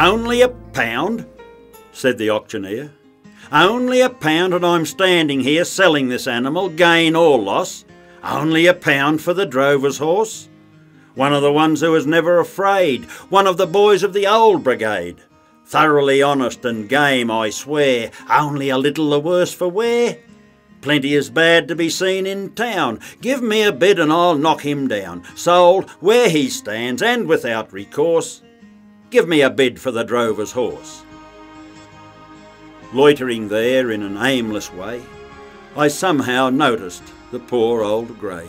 "Only £1?" said the auctioneer. "Only £1, and I'm standing here selling this animal, gain or loss. Only £1 for the drover's horse. One of the ones who was never afraid, one of the boys of the old brigade. Thoroughly honest and game, I swear, only a little the worse for wear. Plenty as bad to be seen in town. Give me a bid and I'll knock him down. Sold where he stands and without recourse. Give me a bid for the drover's horse." Loitering there in an aimless way, I somehow noticed the poor old grey.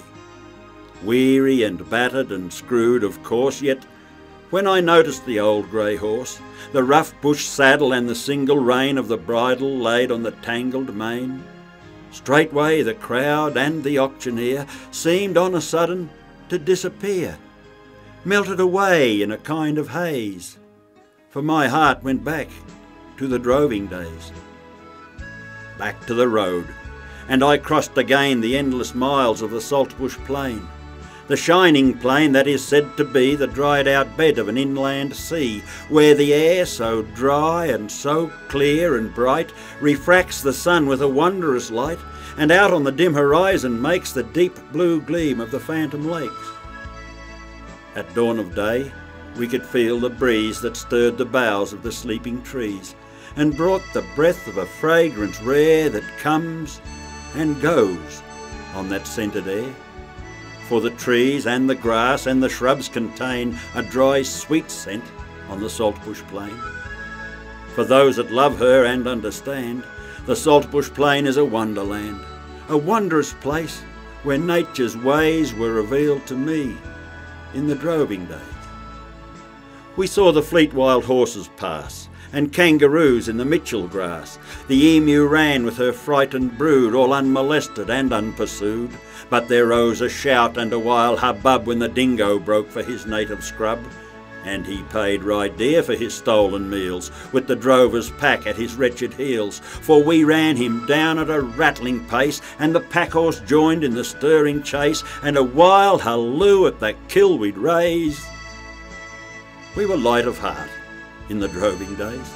Weary and battered and screwed, of course, yet when I noticed the old grey horse, the rough bush saddle and the single rein of the bridle laid on the tangled mane, straightway the crowd and the auctioneer seemed on a sudden to disappear, melted away in a kind of haze, for my heart went back to the droving days. Back to the road, and I crossed again the endless miles of the saltbush plain, the shining plain that is said to be the dried out bed of an inland sea, where the air, so dry and so clear and bright, refracts the sun with a wondrous light, and out on the dim horizon makes the deep blue gleam of the phantom lakes. At dawn of day we could feel the breeze that stirred the boughs of the sleeping trees, and brought the breath of a fragrance rare that comes and goes on that scented air. For the trees and the grass and the shrubs contain a dry sweet scent on the saltbush plain. For those that love her and understand, the saltbush plain is a wonderland, a wondrous place where nature's ways were revealed to me in the droving days. We saw the fleet wild horses pass, and kangaroos in the Mitchell grass. The emu ran with her frightened brood, all unmolested and unpursued. But there rose a shout and a wild hubbub when the dingo broke for his native scrub. And he paid right dear for his stolen meals, with the drover's pack at his wretched heels. For we ran him down at a rattling pace, and the pack-horse joined in the stirring chase, and a wild halloo at the kill we'd raise. We were light of heart in the droving days.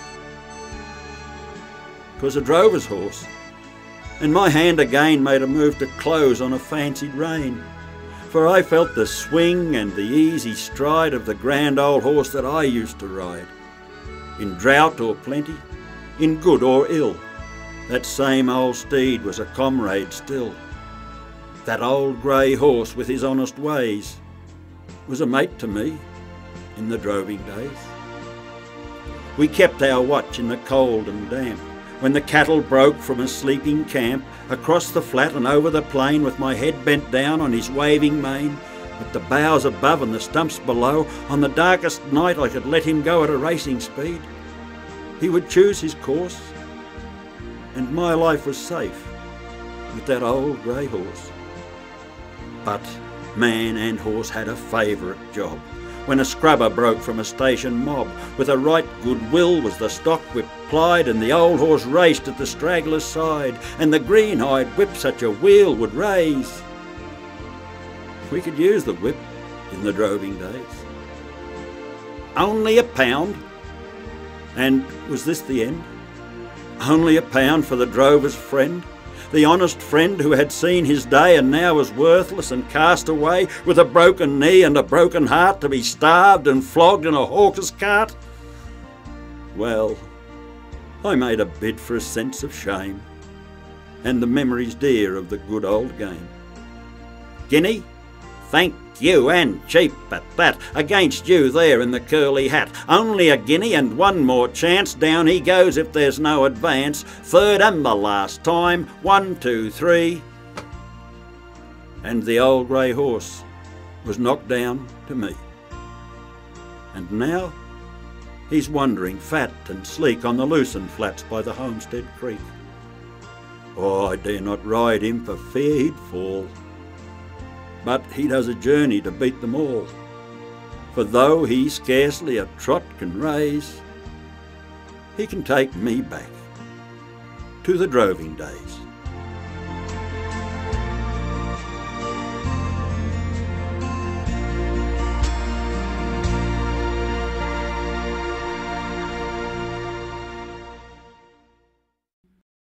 'Twas a drover's horse, and my hand again made a move to close on a fancied rein, for I felt the swing and the easy stride of the grand old horse that I used to ride. In drought or plenty, in good or ill, that same old steed was a comrade still. That old grey horse with his honest ways was a mate to me in the droving days. We kept our watch in the cold and damp, when the cattle broke from a sleeping camp, across the flat and over the plain, with my head bent down on his waving mane, with the boughs above and the stumps below. On the darkest night I could let him go at a racing speed. He would choose his course, and my life was safe with that old grey horse. But man and horse had a favourite job. When a scrubber broke from a station mob, with a right good will was the stock whip plied, and the old horse raced at the straggler's side, and the green-eyed whip such a wheel would raise. We could use the whip in the droving days. Only £1? And was this the end? Only £1 for the drover's friend? The honest friend who had seen his day and now was worthless and cast away, with a broken knee and a broken heart, to be starved and flogged in a hawker's cart? Well, I made a bid for a sense of shame, and the memories dear of the good old game. Guinea? Thank you, and cheap at that, against you there in the curly hat. Only a guinea and one more chance, down he goes if there's no advance. Third and the last time, 1, 2, 3. And the old grey horse was knocked down to me. And now he's wandering fat and sleek on the loosened flats by the Homestead Creek. Oh, I dare not ride him for fear he'd fall. But he does a journey to beat them all, for though he scarcely a trot can raise, he can take me back to the droving days.